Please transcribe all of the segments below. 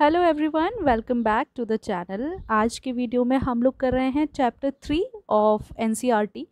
Hello everyone, welcome back to the channel. आज के video में हम लोग कर रहे हैं चैप्टर 3 ऑफ एनसीईआरटी।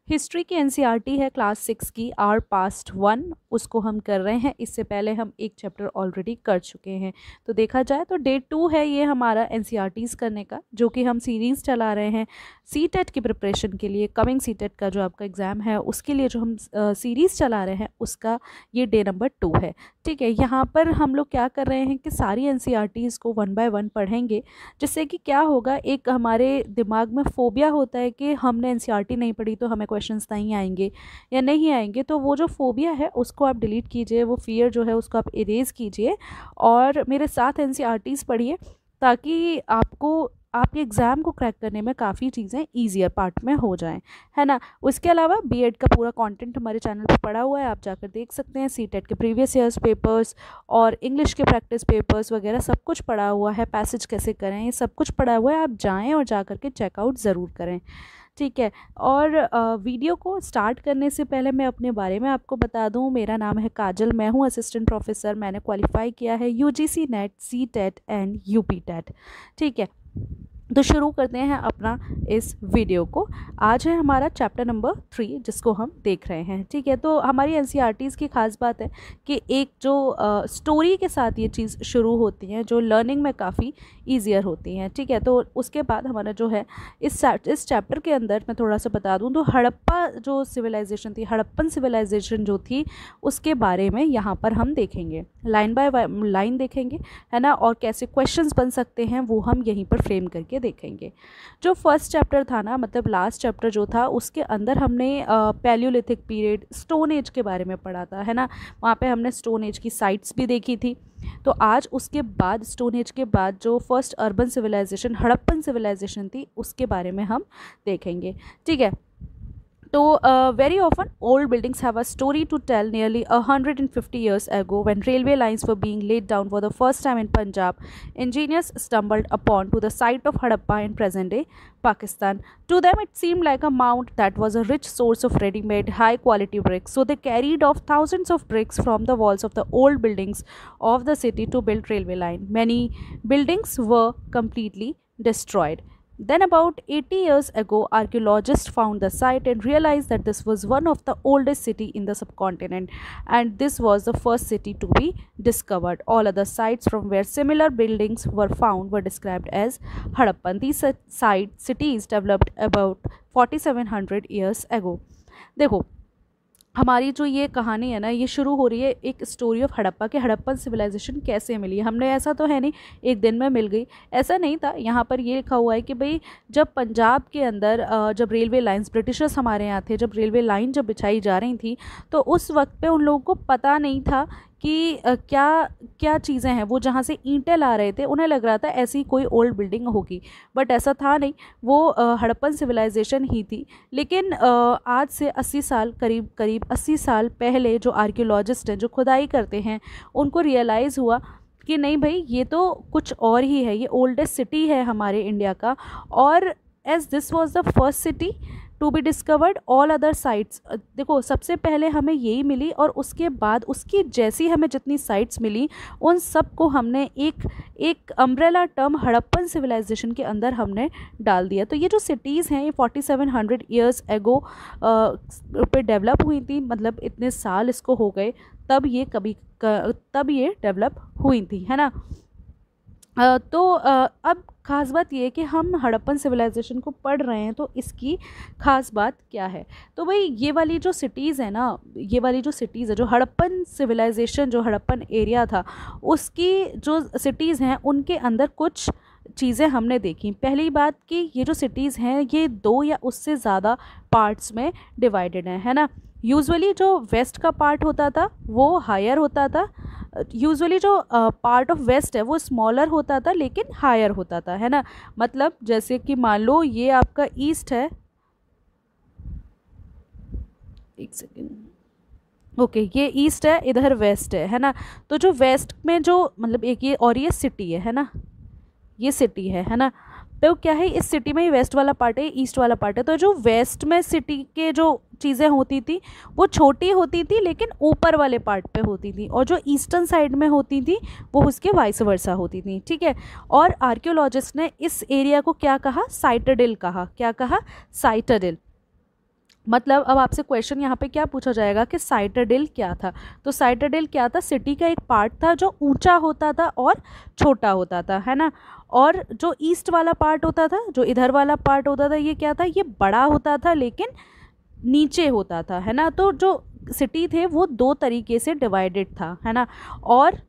हिस्ट्री की एनसीईआरटी है क्लास 6 की, आर पास्ट 1, उसको हम कर रहे हैं। इससे पहले हम एक चैप्टर ऑलरेडी कर चुके हैं। तो देखा जाए तो डे 2 है ये हमारा एनसीईआरटीज़ करने का, जो कि हम सीरीज़ चला रहे हैं सीटेट की प्रिपरेशन के लिए। कमिंग सीटेट का जो आपका एग्ज़ाम है उसके लिए जो हम सीरीज़ चला रहे हैं उसका ये डे नंबर 2 है। ठीक है, यहाँ पर हम लोग क्या कर रहे हैं कि सारी एनसीईआरटीज़ को 1 बाय 1 पढ़ेंगे, जिससे कि क्या होगा, एक हमारे दिमाग में फोबिया होता है कि हमने एनसीईआरटी नहीं पढ़ी तो हमें क्वेश्चंस नहीं आएंगे या नहीं आएंगे। तो वो जो फोबिया है उसको आप डिलीट कीजिए, वो फियर जो है उसको आप इरेज कीजिए और मेरे साथ एनसीईआरटीज़ पढ़िए, ताकि आपको आपके एग्ज़ाम को क्रैक करने में काफ़ी चीज़ें ईजियर पार्ट में हो जाएं, है ना। उसके अलावा बीएड का पूरा कंटेंट हमारे चैनल पर पड़ा हुआ है, आप जाकर देख सकते हैं। सीटेट के प्रीवियस ईयर्स पेपर्स और इंग्लिश के प्रैक्टिस पेपर्स वगैरह सब कुछ पड़ा हुआ है। पैसेज कैसे करें ये सब कुछ पड़ा हुआ है, आप जाएँ और जा कर के चेकआउट ज़रूर करें। ठीक है, और वीडियो को स्टार्ट करने से पहले मैं अपने बारे में आपको बता दूं। मेरा नाम है काजल, मैं हूं असिस्टेंट प्रोफेसर। मैंने क्वालिफाई किया है UGC NET, CTET and UP TET. ठीक है, तो शुरू करते हैं अपना इस वीडियो को। आज है हमारा चैप्टर नंबर 3 जिसको हम देख रहे हैं। ठीक है, तो हमारी एनसीईआरटीज़ की खास बात है कि एक जो स्टोरी के साथ ये चीज़ शुरू होती है, जो लर्निंग में काफ़ी ईजियर होती हैं। ठीक है, तो उसके बाद हमारा जो है इस चैप्टर के अंदर मैं थोड़ा सा बता दूं तो हड़प्पा जो सिविलाइजेशन थी, हड़प्पन सिविलाइजेशन जो थी, उसके बारे में यहाँ पर हम देखेंगे, लाइन बाय लाइन देखेंगे, है ना। और कैसे क्वेश्चंस बन सकते हैं वो हम यहीं पर फ्रेम करके देखेंगे। जो फर्स्ट चैप्टर था ना, मतलब लास्ट चैप्टर जो था, उसके अंदर हमने पैलियोलिथिक पीरियड, स्टोन एज के बारे में पढ़ा था, है ना। वहाँ पे हमने स्टोन एज की साइट्स भी देखी थी। तो आज उसके बाद, स्टोन एज के बाद जो first urban civilisation, Harappan civilisation थी, उसके बारे में हम देखेंगे। ठीक है, तो very often old buildings have a story to tell. Nearly 150 years ago, when railway lines were being laid down for the first time in Punjab, engineers stumbled upon to the site of Hadappa in present-day Pakistan. To them, it seemed like a mount that was a rich source of ready-made, high-quality bricks. So they carried off thousands of bricks from the walls of the old buildings of the city to build railway line. Many buildings were completely destroyed. Then about 80 years ago, archaeologists found the site and realized that this was one of the oldest city in the subcontinent, and this was the first city to be discovered. All other sites from where similar buildings were found were described as Harappan. These cities developed about 4700 years ago. देखो, हमारी जो ये कहानी है ना, ये शुरू हो रही है एक स्टोरी ऑफ हड़प्पा के, हड़प्पन सिविलाइजेशन कैसे मिली। हमने, ऐसा तो है नहीं एक दिन में मिल गई, ऐसा नहीं था। यहाँ पर ये लिखा हुआ है कि भाई जब पंजाब के अंदर जब रेलवे लाइंस, ब्रिटिशर्स हमारे यहाँ थे, जब रेलवे लाइन जब बिछाई जा रही थी, तो उस वक्त पे उन लोगों को पता नहीं था कि क्या क्या चीज़ें हैं। वो जहाँ से ईंटें ला रहे थे, उन्हें लग रहा था ऐसी कोई ओल्ड बिल्डिंग होगी, बट ऐसा था नहीं, वो हड़प्पन सिविलाइजेशन ही थी। लेकिन आज से 80 साल, करीब करीब 80 साल पहले जो आर्कियोलॉजिस्ट हैं, जो खुदाई करते हैं, उनको रियलाइज़ हुआ कि नहीं भाई, ये तो कुछ और ही है, ये ओल्डेस्ट सिटी है हमारे इंडिया का। और as this was the first city to be discovered, all other sites, देखो सबसे पहले हमें यही मिली, और उसके बाद उसकी जैसी हमें जितनी साइट्स मिली, उन सब को हमने एक अम्ब्रेला टर्म हड़प्पन सिविलाइजेशन के अंदर हमने डाल दिया। तो ये जो सिटीज़ हैं, ये 4700 ईयर्स एगो पे डेवलप हुई थी, मतलब इतने साल इसको हो गए, तब ये डेवलप हुई थी, है ना। तो अब ख़ास बात ये है कि हम हड़प्पन सिविलाइजेशन को पढ़ रहे हैं, तो इसकी ख़ास बात क्या है। तो भाई ये वाली जो सिटीज़ है ना, ये वाली जो सिटीज़ है, जो हड़प्पन सिविलाइजेशन, जो हड़प्पन एरिया था, उसकी जो सिटीज़ हैं, उनके अंदर कुछ चीज़ें हमने देखी। पहली बात कि ये जो सिटीज़ हैं, ये 2 या उससे ज़्यादा पार्ट्स में डिवाइडेड हैं, है ना। यूजुअली जो वेस्ट का पार्ट होता था वो हायर होता था, यूजुअली जो पार्ट ऑफ वेस्ट है वो स्मॉलर होता था लेकिन हायर होता था, है ना। मतलब जैसे कि मान लो ये आपका ईस्ट है, एक सेकेंड, ओके, ये ईस्ट है, इधर वेस्ट है ना। तो जो वेस्ट में जो, मतलब एक ये, और ये सिटी है ना, ये सिटी है ना। तो क्या है, इस सिटी में ही वेस्ट वाला पार्ट है, ईस्ट वाला पार्ट है। तो जो वेस्ट में सिटी के जो चीज़ें होती थी वो छोटी होती थी लेकिन ऊपर वाले पार्ट पे होती थी, और जो ईस्टर्न साइड में होती थी वो उसके वाइस वर्सा होती थी, ठीक है। और आर्कियोलॉजिस्ट ने इस एरिया को क्या कहा, साइटाडेल कहा। क्या कहा, साइटाडेल। मतलब अब आपसे क्वेश्चन यहाँ पे क्या पूछा जाएगा कि साइटाडेल क्या था। तो साइटाडेल क्या था, सिटी का एक पार्ट था जो ऊंचा होता था और छोटा होता था, है ना। और जो ईस्ट वाला पार्ट होता था, जो इधर वाला पार्ट होता था, ये क्या था, ये बड़ा होता था लेकिन नीचे होता था, है ना। तो जो सिटी थे वो दो तरीके से डिवाइडेड था, है ना। और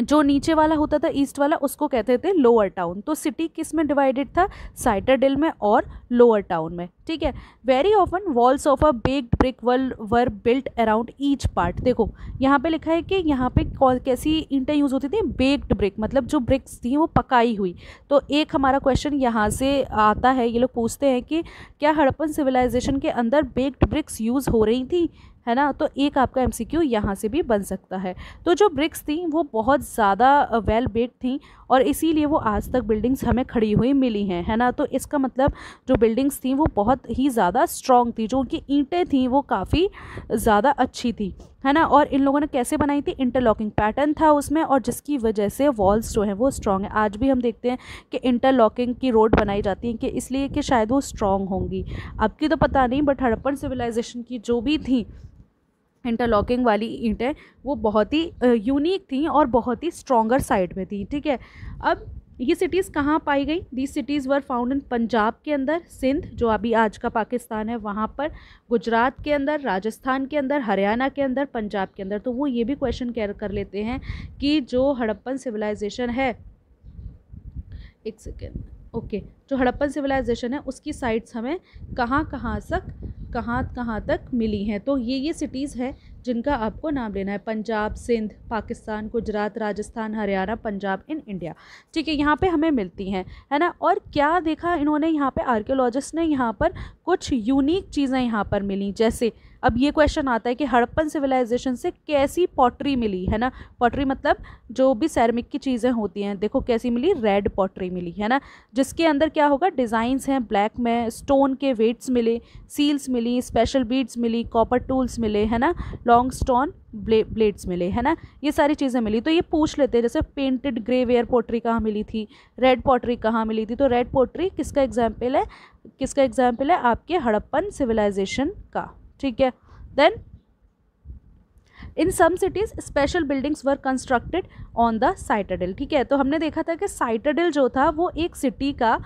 जो नीचे वाला होता था ईस्ट वाला, उसको कहते थे लोअर टाउन। तो सिटी किस में डिवाइडेड था, साइटाडेल में और लोअर टाउन में, ठीक है। Very often walls of a baked brick wall were built around each part. देखो यहाँ पे लिखा है कि यहाँ पे कैसी ईंटें यूज़ होती थी, बेक्ड ब्रिक, मतलब जो ब्रिक्स थी वो पकाई हुई। तो एक हमारा क्वेश्चन यहाँ से आता है, ये लोग पूछते हैं कि क्या हड़प्पन सिविलाइजेशन के अंदर बेक्ड ब्रिक्स यूज़ हो रही थी, है ना। तो एक आपका एमसीक्यू यहाँ से भी बन सकता है। तो जो ब्रिक्स थी वो बहुत ज़्यादा वेल बेक्ड थी और इसीलिए वो आज तक बिल्डिंग्स हमें खड़ी हुई मिली हैं, है ना। तो इसका मतलब जो बिल्डिंग्स थी वो बहुत ही ज़्यादा स्ट्रॉन्ग थी, जो उनकी ईंटें थी वो काफ़ी ज़्यादा अच्छी थी, है ना। और इन लोगों ने कैसे बनाई थी, इंटरलॉकिंग पैटर्न था उसमें, और जिसकी वजह से वॉल्स जो हैं वो स्ट्रॉन्ग है। आज भी हम देखते हैं कि इंटरलॉकिंग की रोड बनाई जाती है कि इसलिए कि शायद वो स्ट्रॉन्ग होंगी। अब की तो पता नहीं, बट हड़प्पन सिविलाइजेशन की जो भी थी इंटरलॉकिंग वाली ईंटें वो बहुत ही यूनिक थी और बहुत ही स्ट्रॉन्गर साइड में थी, ठीक है। अब ये सिटीज़ कहाँ पाई गई, these cities were found in Punjab के अंदर, सिंध जो अभी आज का पाकिस्तान है वहाँ पर, गुजरात के अंदर, राजस्थान के अंदर, हरियाणा के अंदर, पंजाब के अंदर। तो वो ये भी क्वेश्चन केयर कर लेते हैं कि जो हड़प्पन सिविलाइजेशन है, एक सेकेंड, ओके, जो हड़प्पन सिविलाइजेशन है उसकी साइट्स हमें कहाँ तक मिली हैं। तो ये सिटीज़ हैं जिनका आपको नाम लेना है, पंजाब, सिंध, पाकिस्तान, गुजरात, राजस्थान, हरियाणा, पंजाब इन इंडिया, ठीक है। यहाँ पे हमें मिलती हैं, है ना। और क्या देखा इन्होंने यहाँ पे, आर्कियोलॉजिस्ट ने यहाँ पर कुछ यूनिक चीज़ें यहाँ पर मिली। जैसे अब ये क्वेश्चन आता है कि हड़प्पन सिविलाइजेशन से कैसी पॉटरी मिली, है ना। पॉटरी मतलब जो भी सैरामिक की चीज़ें होती हैं, देखो कैसी मिली, रेड पॉटरी मिली, है ना, जिसके अंदर क्या होगा, डिज़ाइंस हैं ब्लैक में, स्टोन के वेट्स मिले, सील्स मिली, स्पेशल बीड्स मिली, कॉपर टूल्स मिले, है ना, लॉन्ग स्टोन ब्लेड्स मिले, है ना, ये सारी चीज़ें मिली। तो ये पूछ लेते हैं जैसे पेंटेड ग्रे वेयर पॉटरी कहाँ मिली थी, रेड पॉटरी कहाँ मिली थी। तो रेड पॉटरी किसका एग्जाम्पल है, आपके हड़प्पन सिविलाइजेशन का, ठीक है। Then in some cities special buildings were constructed on the citadel, ठीक है। तो हमने देखा था कि साइटाडेल जो था वो एक सिटी का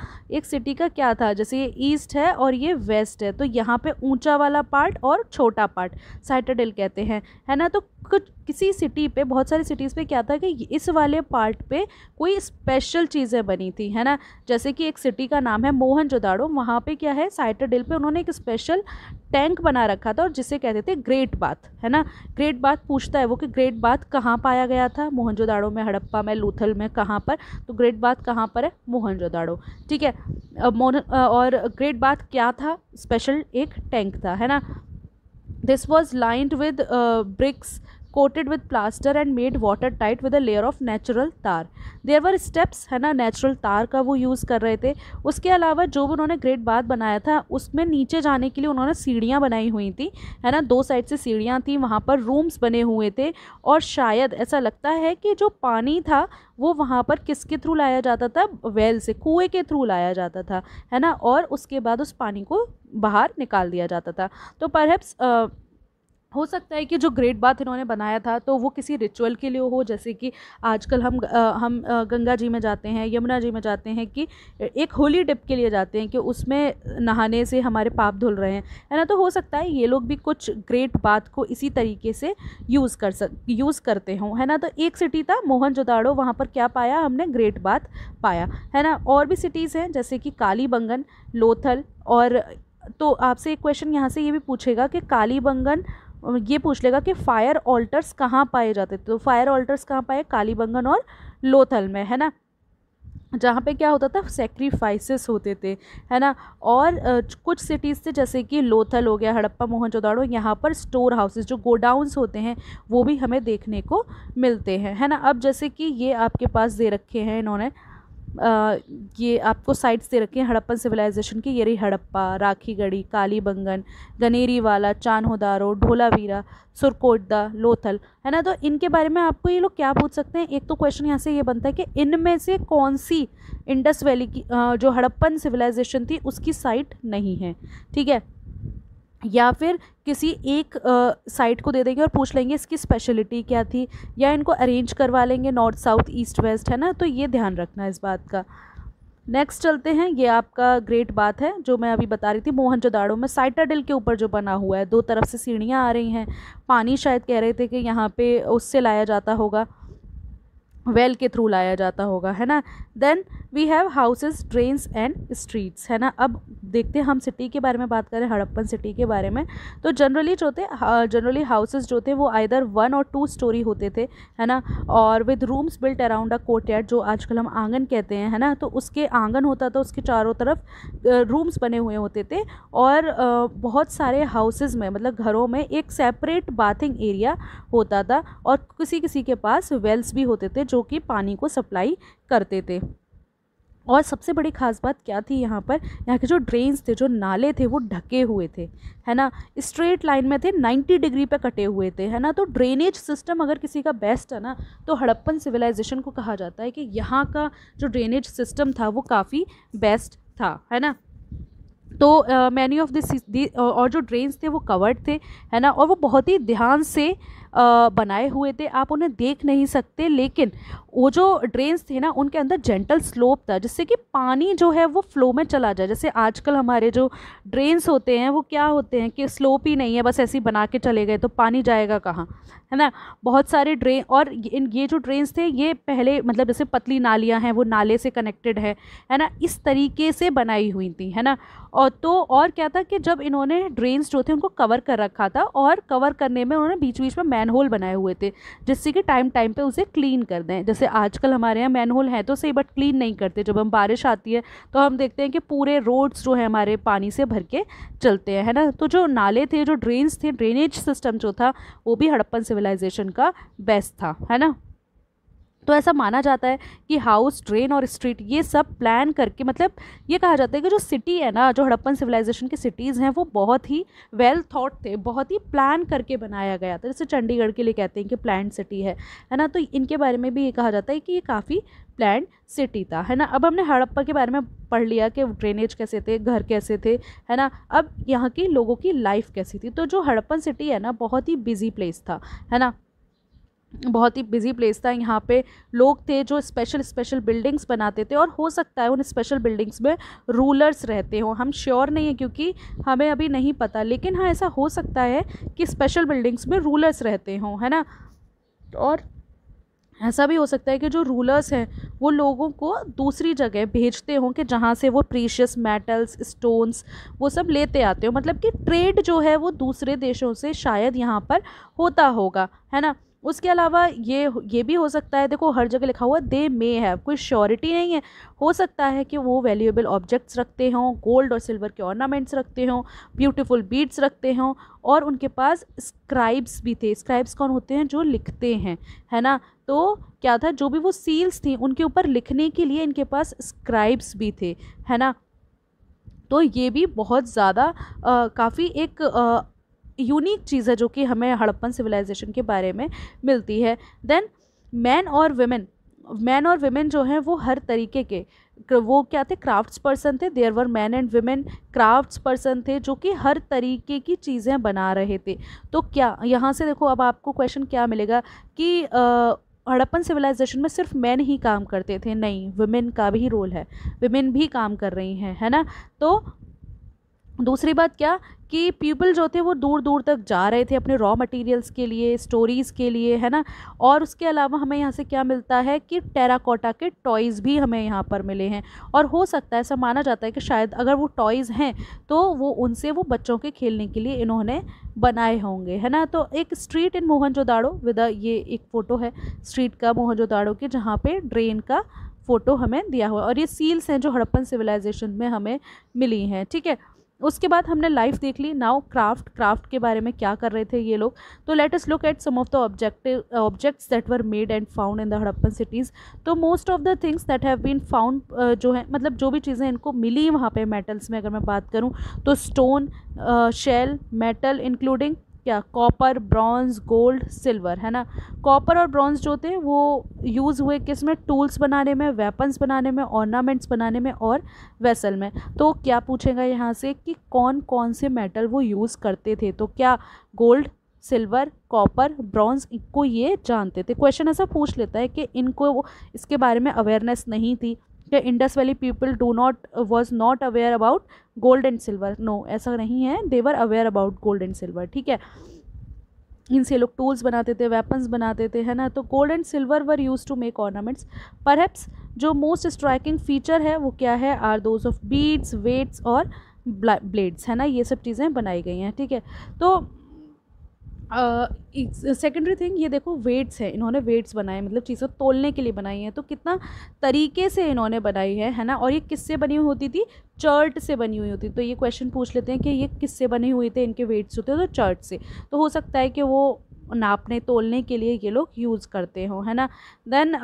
क्या था, जैसे ये ईस्ट है और ये वेस्ट है, तो यहाँ पे ऊंचा वाला पार्ट और छोटा पार्ट साइटाडेल कहते हैं, है ना। तो कुछ किसी सिटी पे, बहुत सारी सिटीज़ पे क्या था कि इस वाले पार्ट पे कोई स्पेशल चीज़ें बनी थी, है ना। जैसे कि एक सिटी का नाम है मोहनजोदाड़ो, वहाँ पे क्या है, साइटाडेल पे उन्होंने एक स्पेशल टैंक बना रखा था और जिसे कहते थे ग्रेट बाथ, है ना। ग्रेट बाथ पूछता है वो कि ग्रेट बाथ कहाँ पाया गया था, मोहनजोदाड़ो में, हड़प्पा में, लूथल में, कहाँ पर। तो ग्रेट बाथ कहाँ पर है, मोहनजोदाड़ो, ठीक है। और ग्रेट बाथ क्या था, स्पेशल एक टैंक था, है ना। This was lined with bricks coated with plaster and made watertight with a layer of natural tar. There were steps, है ना, नेचुरल तार का वो यूज़ कर रहे थे। उसके अलावा जो भी उन्होंने ग्रेट बाथ बनाया था उसमें नीचे जाने के लिए उन्होंने सीढ़ियाँ बनाई हुई थी, है ना, दो साइड से सीढ़ियाँ थी, वहाँ पर रूम्स बने हुए थे। और शायद ऐसा लगता है कि जो पानी था वो वहाँ पर किसके थ्रू लाया जाता था, वेल से, कुएँ के थ्रू लाया जाता था, है ना। और उसके बाद उस पानी को बाहर निकाल दिया जाता था। तो परहैप्स हो सकता है कि जो ग्रेट बाथ इन्होंने बनाया था तो वो किसी रिचुअल के लिए हो, जैसे कि आजकल हम गंगा जी में जाते हैं, यमुना जी में जाते हैं कि एक होली डिप के लिए जाते हैं कि उसमें नहाने से हमारे पाप धुल रहे हैं, है ना। तो हो सकता है ये लोग भी कुछ ग्रेट बाथ को इसी तरीके से यूज़ करते हों, है ना। तो एक सिटी था मोहनजोदाड़ो, वहाँ पर क्या पाया हमने, ग्रेट बाथ पाया, है ना। और भी सिटीज़ हैं जैसे कि कालीबंगन, लोथल। और तो आपसे एक क्वेश्चन यहाँ से ये भी पूछेगा कि कालीबंगन, ये पूछ लेगा कि फायर ऑल्टर्स कहाँ पाए जाते थे। तो फायर ऑल्टर्स कहाँ पाए, कालीबंगन और लोथल में, है ना, जहाँ पे क्या होता था, सेक्रीफाइसेस होते थे, है ना। और कुछ सिटीज़ थे जैसे कि लोथल हो गया, हड़प्पा, मोहनजोदाड़ो, यहाँ पर स्टोर हाउसेस, जो गोडाउंस होते हैं वो भी हमें देखने को मिलते हैं, है ना। अब जैसे कि ये आपके पास दे रखे हैं इन्होंने, ये आपको साइट्स दे रखे हैं हड़प्पन सिविलाइजेशन की। ये रही हड़प्पा, राखीगढ़ी, कालीबंगन, गनेरीवाला, चान्होदारो, ढोलावीरा, सुरकोटदा, लोथल, है ना। तो इनके बारे में आपको ये लोग क्या पूछ सकते हैं, एक तो क्वेश्चन यहाँ से ये बनता है कि इनमें से कौन सी इंडस वैली की जो हड़प्पन सिविलाइजेशन थी उसकी साइट नहीं है, ठीक है। या फिर किसी एक साइट को दे देंगे और पूछ लेंगे इसकी स्पेशलिटी क्या थी, या इनको अरेंज करवा लेंगे नॉर्थ साउथ ईस्ट वेस्ट, है ना। तो ये ध्यान रखना इस बात का। नेक्स्ट चलते हैं, ये आपका ग्रेट बात है जो मैं अभी बता रही थी, मोहनजोदाड़ो में साइटाडेल के ऊपर जो बना हुआ है, दो तरफ से सीढ़ियाँ आ रही हैं, पानी शायद कह रहे थे कि यहाँ पे उससे लाया जाता होगा, वेल के थ्रू लाया जाता होगा, है ना। Then we have houses, drains and streets, है ना। अब देखते हैं हम सिटी के बारे में बात करें, हड़प्पन सिटी के बारे में। तो जनरली जो थे जनरली हाउसेस जो थे वो आइदर 1 और 2 स्टोरी होते थे, है ना, और with rooms built around a courtyard, जो आजकल हम आंगन कहते हैं, है ना। तो उसके आंगन होता था, उसके चारों तरफ रूम्स बने हुए होते थे, और बहुत सारे हाउसेस में मतलब घरों में एक सेपरेट बाथिंग एरिया होता था, और किसी किसी के पास वेल्स भी होते थे जो कि पानी को सप्लाई करते थे। और सबसे बड़ी खास बात क्या थी यहाँ पर, यहाँ के जो ड्रेन्स थे, जो नाले थे, वो ढके हुए थे, है ना, स्ट्रेट लाइन में थे, 90 डिग्री पे कटे हुए थे, है ना। तो ड्रेनेज सिस्टम अगर किसी का बेस्ट है ना, तो हड़प्पन सिविलाइजेशन को कहा जाता है कि यहाँ का जो ड्रेनेज सिस्टम था वो काफ़ी बेस्ट था, है ना। तो मैनी ऑफ दिस और जो ड्रेन्स थे वो कवर्ड थे, है ना, और वो बहुत ही ध्यान से बनाए हुए थे, आप उन्हें देख नहीं सकते, लेकिन वो जो ड्रेन्स थे ना उनके अंदर जेंटल स्लोप था, जिससे कि पानी जो है वो फ्लो में चला जाए। जैसे आजकल हमारे जो ड्रेन्स होते हैं वो क्या होते हैं कि स्लोप ही नहीं है, बस ऐसे ही बना के चले गए, तो पानी जाएगा कहाँ, है ना। बहुत सारे ड्रेन, और ये जो ड्रेन्स थे ये पहले मतलब जैसे पतली नालियाँ हैं वो नाले से कनेक्टेड है ना, इस तरीके से बनाई हुई थी, है ना। और क्या था कि जब इन्होंने ड्रेन्स जो थे उनको कवर कर रखा था, और कवर करने में उन्होंने बीच बीच में मैनहोल बनाए हुए थे, जिससे कि टाइम टाइम पे उसे क्लीन कर दें। जैसे आजकल हमारे यहाँ मैनहोल है तो सही, बट क्लीन नहीं करते। जब हम बारिश आती है तो हम देखते हैं कि पूरे रोड्स जो है हमारे पानी से भर के चलते हैं, है ना। तो जो नाले थे, जो ड्रेन्स थे, ड्रेनेज सिस्टम जो था वो भी हड़प्पन सिविलाइजेशन का बेस्ट था, है ना। तो ऐसा माना जाता है कि हाउस, ड्रेन और स्ट्रीट ये सब प्लान करके, मतलब ये कहा जाता है कि जो सिटी है ना, जो हड़प्पन सिविलाइजेशन की सिटीज़ हैं वो बहुत ही वेल थॉट थे, बहुत ही प्लान करके बनाया गया था। जैसे चंडीगढ़ के लिए कहते हैं कि प्लान्ड सिटी है ना। तो इनके बारे में भी ये कहा जाता है कि ये काफ़ी प्लान्ड सिटी था, है ना। अब हमने हड़प्पा के बारे में पढ़ लिया कि ड्रेनेज कैसे थे, घर कैसे थे, है ना। अब यहाँ की लोगों की लाइफ कैसी थी। तो जो हड़प्पन सिटी है ना बहुत ही बिजी प्लेस था, है ना, बहुत ही बिजी प्लेस था। यहाँ पे लोग थे जो स्पेशल बिल्डिंग्स बनाते थे, और हो सकता है उन स्पेशल बिल्डिंग्स में रूलर्स रहते हों, हम श्योर नहीं है क्योंकि हमें अभी नहीं पता, लेकिन हाँ ऐसा हो सकता है कि स्पेशल बिल्डिंग्स में रूलर्स रहते हों, है ना। और ऐसा भी हो सकता है कि जो रूलर्स हैं वो लोगों को दूसरी जगह भेजते हों कि जहाँ से वो प्रीशियस मेटल्स, स्टोन्स वो सब लेते आते हो, मतलब कि ट्रेड जो है वो दूसरे देशों से शायद यहाँ पर होता होगा, है ना। उसके अलावा ये भी हो सकता है, देखो हर जगह लिखा हुआ दे मे हैव, कोई श्योरिटी नहीं है, हो सकता है कि वो वैल्यूएबल ऑब्जेक्ट्स रखते हों, गोल्ड और सिल्वर के ऑर्नामेंट्स रखते हों, ब्यूटीफुल बीड्स रखते हों, और उनके पास स्क्राइब्स भी थे। स्क्राइब्स कौन होते हैं, जो लिखते हैं, है ना। तो क्या था, जो भी वो सील्स थी उनके ऊपर लिखने के लिए इनके पास स्क्राइब्स भी थे, है ना। तो ये भी बहुत ज़्यादा काफ़ी एक यूनिक चीज़ है जो कि हमें हड़प्पन सिविलाइजेशन के बारे में मिलती है। देन मैन और विमेन जो हैं वो हर तरीके के, वो क्या थे, क्राफ्ट्स पर्सन थे। There were man and women crafts person थे जो कि हर तरीके की चीज़ें बना रहे थे। तो क्या यहाँ से देखो अब आपको क्वेश्चन क्या मिलेगा कि हड़प्पन सिविलाइजेशन में सिर्फ मैन ही काम करते थे, नहीं, विमेन का भी रोल है, विमेन भी काम कर रही हैं, है ना। तो दूसरी बात क्या कि पीपल जो थे वो दूर दूर तक जा रहे थे अपने रॉ मटेरियल्स के लिए, स्टोरीज़ के लिए, है ना। और उसके अलावा हमें यहाँ से क्या मिलता है कि टेराकोटा के टॉयज़ भी हमें यहाँ पर मिले हैं, और हो सकता है, ऐसा माना जाता है कि शायद अगर वो टॉयज़ हैं तो वो उनसे वो बच्चों के खेलने के लिए इन्होंने बनाए होंगे, है ना। तो एक स्ट्रीट इन मोहनजोदाड़ो ये एक फ़ोटो है स्ट्रीट का मोहनजोदाड़ो की, जहाँ पे ड्रेन का फ़ोटो हमें दिया हुआ है, और ये सील्स हैं जो हड़प्पन सिविलाइजेशन में हमें मिली हैं, ठीक है। उसके बाद हमने लाइफ देख ली। नाउ क्राफ्ट के बारे में क्या कर रहे थे ये लोग। तो let us look at some of the objects that were made and found in the Harappan cities. तो most of the things that have been found जो है मतलब जो भी चीज़ें इनको मिली वहाँ पे मेटल्स में अगर मैं बात करूँ तो स्टोन, शेल, मेटल इंक्लूडिंग क्या, कॉपर, ब्रॉन्ज, गोल्ड, सिल्वर, है ना। कॉपर और ब्रॉन्ज जो थे वो यूज़ हुए किस में, टूल्स बनाने में, वेपन्स बनाने में, ऑर्नामेंट्स बनाने में और वेसल में। तो क्या पूछेगा यहाँ से कि कौन कौन से मेटल वो यूज़ करते थे। तो क्या गोल्ड, सिल्वर, कॉपर, ब्रॉन्ज, इनको ये जानते थे। क्वेश्चन ऐसा पूछ लेता है कि इनको इसके बारे में अवेयरनेस नहीं थी कि Indus valley people was not aware about gold and silver. No, ऐसा नहीं है, they were aware about gold and silver. ठीक है, इनसे लोग टूल्स बनाते थे, वेपन्स बनाते थे, है ना। तो gold and silver were used to make ornaments. Perhaps जो मोस्ट स्ट्राइकिंग फीचर है वो क्या है, are those of beads, weights और ब्लेड्स, है ना। ये सब चीज़ें बनाई गई हैं। ठीक है, तो सेकेंडरी थिंग ये देखो, वेट्स है, इन्होंने वेट्स बनाए मतलब चीज़ों तोलने के लिए बनाई हैं। तो कितना तरीके से इन्होंने बनाई है ना। और ये किससे बनी हुई होती थी, चर्ट से बनी हुई होती। तो ये क्वेश्चन पूछ लेते हैं कि ये किससे बने हुए थे, इनके वेट्स होते हैं तो चर्ट से। तो हो सकता है कि वो नापने तोलने के लिए ये लोग यूज़ करते हो, है ना। देन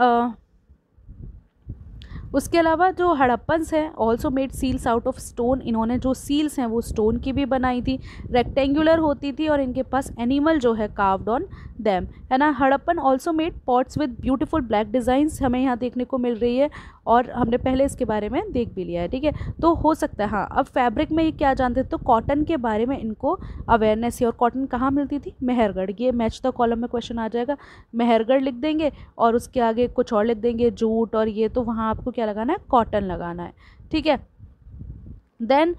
उसके अलावा जो हड़प्पन्स हैं also made seals out of stone. इन्होंने जो सील्स हैं वो स्टोन की भी बनाई थी, रेक्टेंगुलर होती थी और इनके पास एनिमल जो है कार्व्ड ऑन देम, है ना। Harappan also made pots with beautiful black designs, हमें यहाँ देखने को मिल रही है और हमने पहले इसके बारे में देख भी लिया है। ठीक है, तो हो सकता है हाँ। अब फैब्रिक में ये क्या जानते थे, तो कॉटन के बारे में इनको अवेयरनेस है। और कॉटन कहाँ मिलती थी, मेहरगढ़। ये मैच द कॉलम में क्वेश्चन आ जाएगा, मेहरगढ़ लिख देंगे और उसके आगे कुछ और लिख देंगे, जूट और ये, तो वहाँ आपको क्या लगाना है, कॉटन लगाना है। ठीक है, देन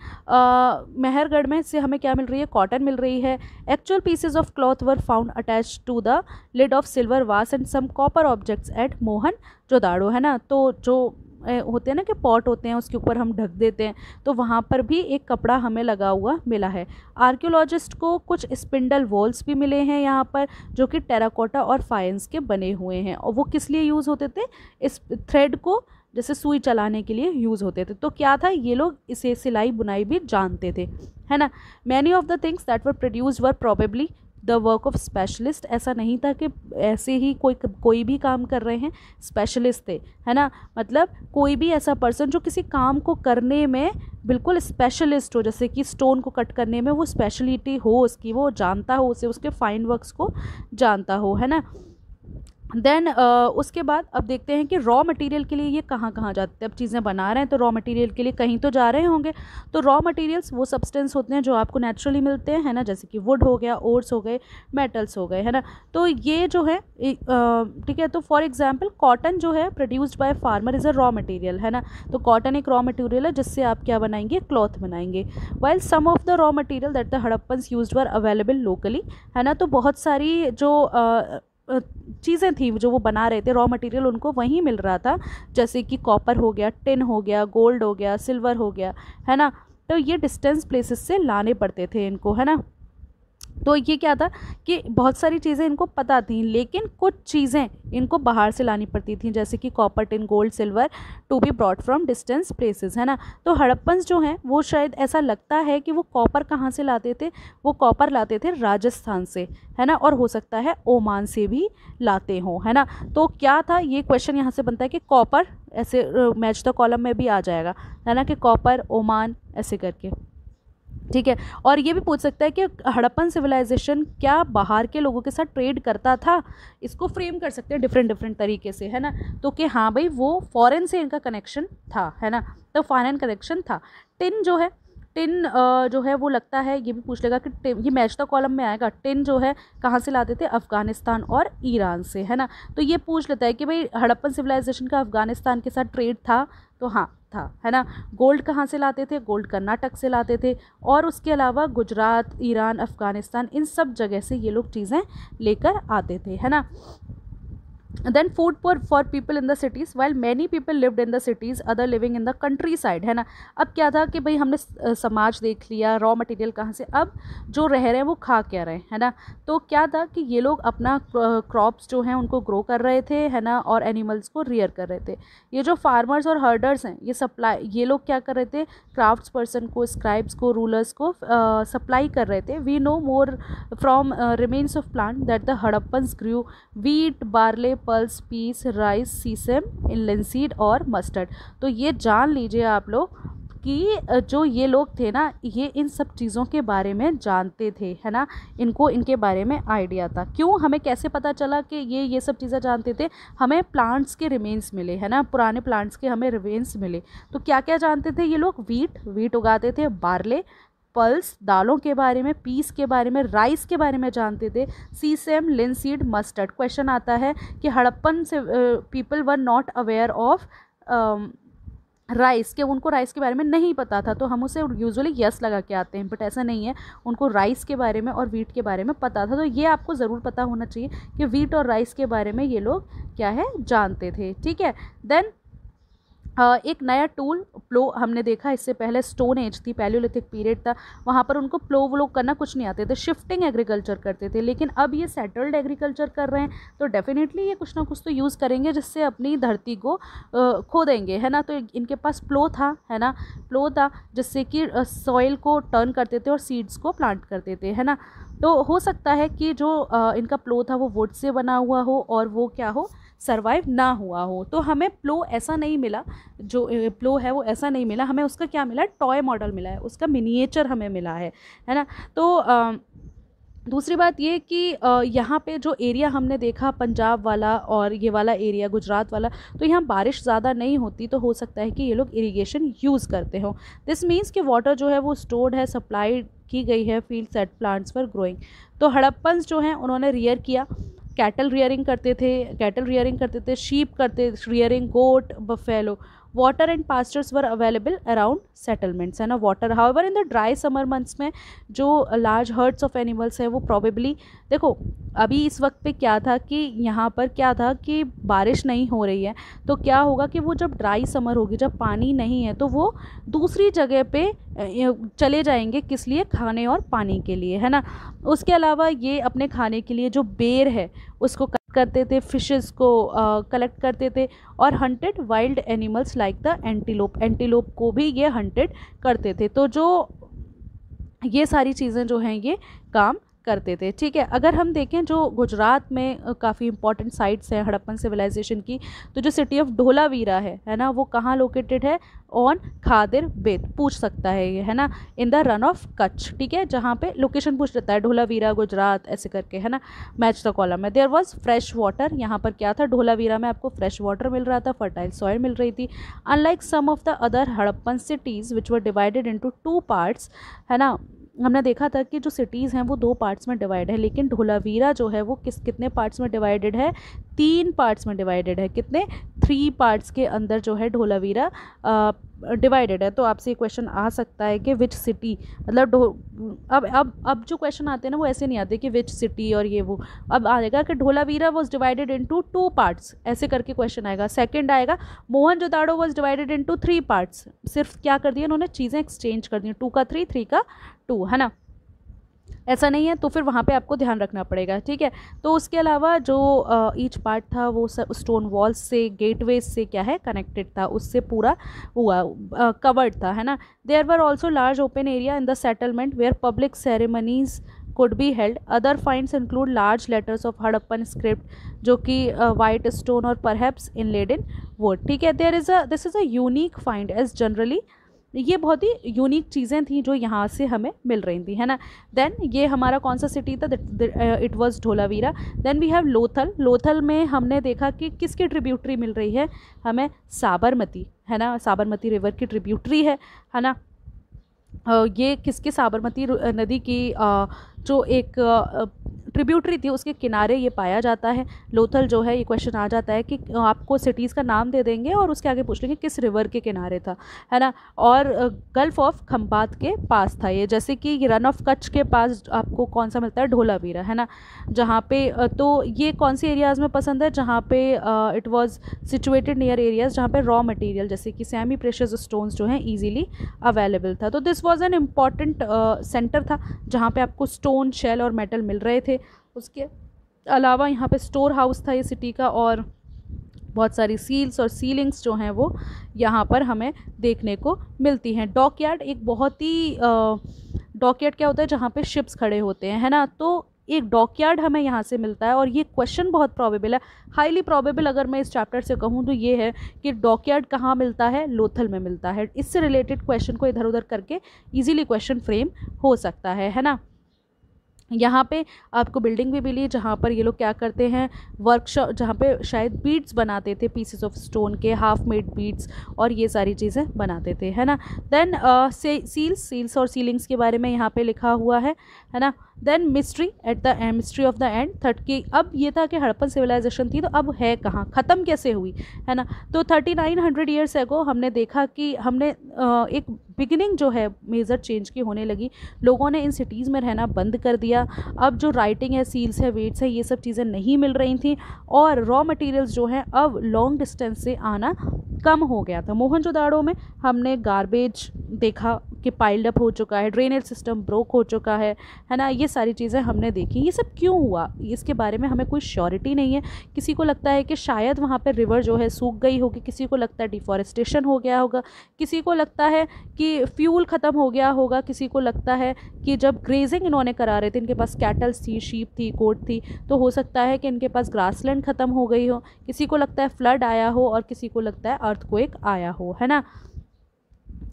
मेहरगढ़ में से हमें क्या मिल रही है, कॉटन मिल रही है। Actual pieces of cloth were found attach to the lid of silver vase and some copper objects at Mohenjodaro, है ना। तो जो होते हैं ना कि पॉट होते हैं उसके ऊपर हम ढक देते हैं, तो वहाँ पर भी एक कपड़ा हमें लगा हुआ मिला है। आर्कियोलॉजिस्ट को कुछ स्पिंडल वॉल्स भी मिले हैं यहाँ पर जो कि टेराकोटा और फाइंस के बने हुए हैं। और वो किस लिए यूज़ होते थे, इस थ्रेड को जैसे सुई चलाने के लिए यूज़ होते थे। तो क्या था, ये लोग इसे सिलाई बुनाई भी जानते थे, है ना। Many of the things that were produced were probably the work of specialist. ऐसा नहीं था कि ऐसे ही कोई भी काम कर रहे हैं, स्पेशलिस्ट थे, है ना। मतलब कोई भी ऐसा पर्सन जो किसी काम को करने में बिल्कुल स्पेशलिस्ट हो, जैसे कि स्टोन को कट करने में वो स्पेशलिटी हो उसकी, वो जानता हो उसे, उसके फाइन वर्क्स को जानता हो, है ना। देन उसके बाद अब देखते हैं कि रॉ मटेरियल के लिए ये कहाँ कहाँ जाते हैं। अब चीज़ें बना रहे हैं तो रॉ मटेरियल के लिए कहीं तो जा रहे होंगे। तो रॉ मटेरियल्स वो सब्सटेंस होते हैं जो आपको नेचुरली मिलते हैं, है ना, जैसे कि वुड हो गया, ओर्स हो गए, मेटल्स हो गए, है ना। तो ये जो है ठीक है, तो फॉर एग्जांपल कॉटन जो है produced by farmer is a raw material, है ना। तो कॉटन एक रॉ मटेरियल है जिससे आप क्या बनाएंगे, क्लॉथ बनाएंगे। While some of the raw material that the Harappans used were available locally, है ना। तो बहुत सारी जो चीज़ें थी जो वो बना रहे थे, रॉ मटेरियल उनको वहीं मिल रहा था, जैसे कि कॉपर हो गया, टिन हो गया, गोल्ड हो गया, सिल्वर हो गया, है ना। तो ये डिस्टेंस प्लेसेस से लाने पड़ते थे इनको, है ना। तो ये क्या था कि बहुत सारी चीज़ें इनको पता थी, लेकिन कुछ चीज़ें इनको बाहर से लानी पड़ती थी, जैसे कि copper, tin, gold, silver to be brought from distance places, है ना। तो हड़प्पन्स जो हैं वो शायद ऐसा लगता है कि वो कॉपर कहाँ से लाते थे, वो कॉपर लाते थे राजस्थान से, है ना। और हो सकता है ओमान से भी लाते हों, है ना। तो क्या था, ये क्वेश्चन यहाँ से बनता है कि कॉपर, ऐसे मैच द कॉलम में भी आ जाएगा, है ना, कि कॉपर, ओमान, ऐसे करके। ठीक है, और ये भी पूछ सकता है कि हड़प्पन सिविलाइजेशन क्या बाहर के लोगों के साथ ट्रेड करता था। इसको फ्रेम कर सकते हैं डिफरेंट डिफरेंट तरीके से, है ना। तो कि हाँ भाई वो फॉरेन से इनका कनेक्शन था, है ना। तो फॉरेन कनेक्शन था। टिन जो है, टिन जो है वो लगता है, ये भी पूछ लेगा कि ये मैच द कॉलम में आएगा। टिन जो है कहाँ से लाते थे, अफ़गानिस्तान और ईरान से, है ना। तो ये पूछ लेता है कि भाई हड़प्पन सिविलाइजेशन का अफ़गानिस्तान के साथ ट्रेड था, तो हाँ था, है ना। गोल्ड कहाँ से लाते थे, गोल्ड कर्नाटक से लाते थे। और उसके अलावा गुजरात, ईरान, अफ़गानिस्तान, इन सब जगह से ये लोग चीज़ें लेकर आते थे, है ना। Then food for people in the cities while many people lived in the cities other living in the countryside, है ना। अब क्या था कि भाई हमने समाज देख लिया, रॉ मटेरियल कहाँ से, अब जो रह रहे हैं वो खा क्या रहे हैं, है ना। तो क्या था कि ये लोग अपना क्रॉप्स जो हैं उनको ग्रो कर रहे थे, है ना, और एनिमल्स को रियर कर रहे थे। ये जो फार्मर्स और हर्डर्स हैं ये लोग क्या कर रहे थे, क्राफ्ट्स पर्सन को, स्क्राइब्स को, रूलर्स को सप्लाई कर रहे थे। We know more from remains of plant that the Harappans grew wheat, barley, pulse, peas, rice, sesame, linseed और मस्टर्ड। तो ये जान लीजिए आप लोग कि जो ये लोग थे ना, ये इन सब चीज़ों के बारे में जानते थे, है ना, इनको इनके बारे में आइडिया था। क्यों, हमें कैसे पता चला कि ये सब चीज़ें जानते थे, हमें प्लांट्स के रिमेन्स मिले, है ना, पुराने प्लांट्स के हमें रिमेन्स मिले। तो क्या क्या जानते थे ये लोग, वीट उगाते थे, बार्ले, पल्स दालों के बारे में, पीस के बारे में, राइस के बारे में जानते थे, सीसम, लिनसीड, मस्टर्ड। क्वेश्चन आता है कि हड़प्पन से people were not aware of rice, के उनको राइस के बारे में नहीं पता था, तो हम उसे यूजुअली यस लगा के आते हैं, बट ऐसा नहीं है, उनको राइस के बारे में और वीट के बारे में पता था। तो ये आपको ज़रूर पता होना चाहिए कि वीट और राइस के बारे में ये लोग क्या है जानते थे, ठीक है। देन एक नया टूल प्लो हमने देखा, इससे पहले स्टोन एज थी, पैलियोलिथिक पीरियड था, वहाँ पर उनको प्लो व्लो करना कुछ नहीं आते थे, शिफ्टिंग एग्रीकल्चर करते थे। लेकिन अब ये सेटल्ड एग्रीकल्चर कर रहे हैं, तो डेफिनेटली ये कुछ ना कुछ तो यूज़ करेंगे जिससे अपनी धरती को खो देंगे, है ना। तो इनके पास प्लो था, है ना, प्लो था जिससे कि सॉइल को टर्न करते थे और सीड्स को प्लांट करते थे, है ना। तो हो सकता है कि जो इनका प्लो था वो वुड से बना हुआ हो और वो क्या हो, सर्वाइव ना हुआ हो। तो हमें प्लो ऐसा नहीं मिला, जो प्लो है वो ऐसा नहीं मिला, हमें उसका क्या मिला, टॉय मॉडल मिला है, उसका मिनिएचर हमें मिला है ना। तो दूसरी बात ये कि यहाँ पे जो एरिया हमने देखा पंजाब वाला और ये वाला एरिया गुजरात वाला, तो यहाँ बारिश ज़्यादा नहीं होती, तो हो सकता है कि ये लोग इरिगेशन यूज़ करते हों। दिस मीन्स कि वाटर जो है वो स्टोर्ड है, सप्लाई की गई है, field set plants for growing. तो हड़प्पन्स जो हैं उन्होंने रियर किया, कैटल रियरिंग करते थे, शीप करते rearing, goat, buffalo. Water and pastures were available around settlements, है ना। Water however in the dry summer months में जो लार्ज हर्ड्स ऑफ एनिमल्स है वो प्रॉबेबली, देखो अभी इस वक्त पे क्या था कि यहाँ पर क्या था कि बारिश नहीं हो रही है, तो क्या होगा कि वो जब ड्राई समर होगी, जब पानी नहीं है, तो वो दूसरी जगह पे चले जाएंगे, किस लिए, खाने और पानी के लिए, है ना। उसके अलावा ये अपने खाने के लिए जो बेर है उसको कलेक्ट करते थे, फिशेस को कलेक्ट करते थे, और hunted wild animals like the antelope को भी ये हंटेड करते थे। तो जो ये सारी चीज़ें जो हैं ये काम करते थे, ठीक है। अगर हम देखें जो गुजरात में काफ़ी इंपॉर्टेंट साइट्स हैं हड़प्पन सिविलाइजेशन की, तो जो सिटी ऑफ धोलावीरा है ना, वो कहाँ लोकेटेड है, ऑन खादिर बेत, पूछ सकता है ये, है ना, in the run of Kutch, ठीक है, जहाँ पे लोकेशन पूछ लेता है, धोलावीरा गुजरात ऐसे करके, है ना, मैच द कॉलम में। देयर वाज फ्रेश वाटर, यहाँ पर क्या था, धोलावीरा में आपको फ्रेश वाटर मिल रहा था, फर्टाइल सॉइल मिल रही थी। Unlike some of the other Harappan cities which were divided into 2 parts, है ना, हमने देखा था कि जो सिटीज़ हैं वो 2 पार्ट्स में डिवाइड है, लेकिन धोलावीरा जो है वो कितने पार्ट्स में डिवाइडेड है, 3 पार्ट्स में डिवाइडेड है। कितने, 3 पार्ट्स के अंदर जो है धोलावीरा डिवाइडेड है। तो आपसे क्वेश्चन आ सकता है कि विच सिटी, मतलब अब जो क्वेश्चन आते हैं ना वो ऐसे नहीं आते कि विच सिटी और ये वो, अब आएगा कि Dholavira was divided into 2 parts, ऐसे करके क्वेश्चन आएगा। सेकंड आएगा Mohenjodaro was divided into 3 parts, सिर्फ क्या कर दिया उन्होंने, चीज़ें एक्सचेंज कर दी, 2 का 3, 3 का 2, है ना, ऐसा नहीं है, तो फिर वहाँ पे आपको ध्यान रखना पड़ेगा, ठीक है। तो उसके अलावा जो ईच पार्ट था वो स्टोन वॉल्स से, गेटवेज से क्या है कनेक्टेड था, उससे पूरा हुआ कवर्ड था, है ना। There were also large open area in the settlement where public ceremonies could be held. Other finds include large letters of Harappan script जो कि वाइट स्टोन और परहैप्स इनलेड इन वुड, ठीक है। This is a unique find as generally, ये बहुत ही unique चीज़ें थी जो यहाँ से हमें मिल रही थी, है ना। देन ये हमारा कौन सा सिटी था, it was Dholavira. Then we have Lothal में हमने देखा कि किसकी ट्रिब्यूटरी मिल रही है हमें, साबरमती, है ना, साबरमती रिवर की ट्रिब्यूटरी है ना। ये किसके, साबरमती नदी की जो एक ट्रिब्यूटरी थी उसके किनारे ये पाया जाता है। लोथल जो है, ये क्वेश्चन आ जाता है कि आपको सिटीज़ का नाम दे देंगे और उसके आगे पूछ लेंगे किस रिवर के किनारे था, है ना। और गल्फ ऑफ खंबात के पास था ये, जैसे कि रन ऑफ कच्छ के पास आपको कौन सा मिलता है, ढोलावीरा, है ना, जहाँ पे तो ये कौन सी एरियाज़ में पसंद है, जहाँ पे it was situated near areas जहाँ पे रॉ मटेरियल जैसे कि सेमी प्रेशियस स्टोन्स जो हैं ईजिली अवेलेबल था। तो this was an important centre था जहाँ पे आपको स्टोन, शेल और मेटल मिल रहे थे। उसके अलावा यहाँ पे स्टोर हाउस था ये सिटी का, और बहुत सारी सील्स और सीलिंग्स जो हैं वो यहाँ पर हमें देखने को मिलती हैं। डॉकयार्ड एक बहुत ही डॉकयार्ड क्या होता है, जहाँ पे शिप्स खड़े होते हैं, है ना। तो एक डॉकयार्ड हमें यहाँ से मिलता है, और ये क्वेश्चन बहुत प्रोबेबल है, हाईली प्रोबेबल अगर मैं इस चैप्टर से कहूँ तो ये है कि डॉकयार्ड कहाँ मिलता है, लोथल में मिलता है। इससे रिलेटेड क्वेश्चन को इधर उधर करके इजीली क्वेश्चन फ्रेम हो सकता है ना। यहाँ पे आपको बिल्डिंग भी मिली जहाँ पर ये लोग क्या करते हैं, वर्कशॉप, जहाँ पे शायद बीड्स बनाते थे, पीसेस ऑफ स्टोन के, हाफ मेड बीड्स, और ये सारी चीज़ें बनाते थे, है ना। देन सील्स और सीलिंग्स के बारे में यहाँ पे लिखा हुआ है ना। Then mystery at the end, mystery of the end third की, अब ये था कि हड़प्पन सिविलाइजेशन थी तो अब है कहाँ, ख़त्म कैसे हुई, है ना। तो 3900 ईयर्स एगो हमने देखा कि हमने एक बिगिनिंग जो है मेजर चेंज की होने लगी, लोगों ने इन सिटीज़ में रहना बंद कर दिया। अब जो राइटिंग है, सील्स है, वेट्स है, ये सब चीज़ें नहीं मिल रही थी, और रॉ मटेरियल्स जो हैं अब लॉन्ग डिस्टेंस से आना कम हो गया था। मोहनजोदाड़ो में हमने गार्बेज देखा कि पाइल्ड अप हो चुका है, ड्रेनेज सिस्टम ब्रोक हो चुका है ना, ये सारी चीज़ें हमने देखी। ये सब क्यों हुआ इसके बारे में हमें कोई श्योरिटी नहीं है। किसी को लगता है कि शायद वहाँ पर रिवर जो है सूख गई होगी, किसी को लगता है डिफॉरेस्टेशन हो गया होगा, किसी को लगता है कि फ्यूल ख़त्म हो गया होगा, किसी को लगता है कि जब ग्रेजिंग इन्होंने करा रहे थे, इनके पास कैटल्स थी, शीप थी, गोट थी, तो हो सकता है कि इनके पास ग्रासलैंड ख़त्म हो गई हो, किसी को लगता है फ्लड आया हो, और किसी को लगता है अर्थक्वेक आया हो, है ना।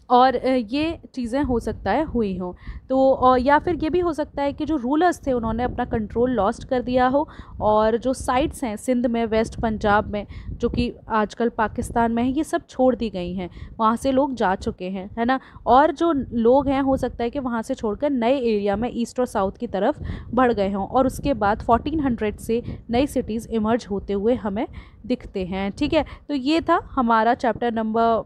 और ये चीज़ें हो सकता है हुई हों। तो या फिर ये भी हो सकता है कि जो रूलर्स थे उन्होंने अपना कंट्रोल लॉस्ट कर दिया हो, और जो साइट्स हैं सिंध में, वेस्ट पंजाब में, जो कि आजकल पाकिस्तान में है, ये सब छोड़ दी गई हैं, वहाँ से लोग जा चुके हैं, है ना। और जो लोग हैं हो सकता है कि वहाँ से छोड़कर नए एरिया में ईस्ट और साउथ की तरफ बढ़ गए हों, और उसके बाद 1400 से नई सिटीज़ इमर्ज होते हुए हमें दिखते हैं। ठीक है, तो ये था हमारा चैप्टर नंबर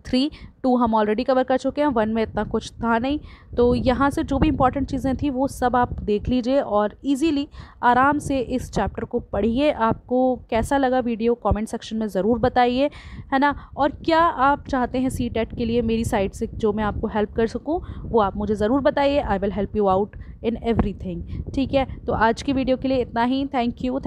3। 2 हम ऑलरेडी कवर कर चुके हैं, 1 में इतना कुछ था नहीं। तो यहाँ से जो भी इंपॉर्टेंट चीज़ें थी वो सब आप देख लीजिए, और इजीली आराम से इस चैप्टर को पढ़िए। आपको कैसा लगा वीडियो कमेंट सेक्शन में ज़रूर बताइए, है ना। और क्या आप चाहते हैं CTET के लिए मेरी साइड से जो मैं आपको हेल्प कर सकूँ, वो आप मुझे ज़रूर बताइए। I will help you out in everything. ठीक है, तो आज की वीडियो के लिए इतना ही। Thank you.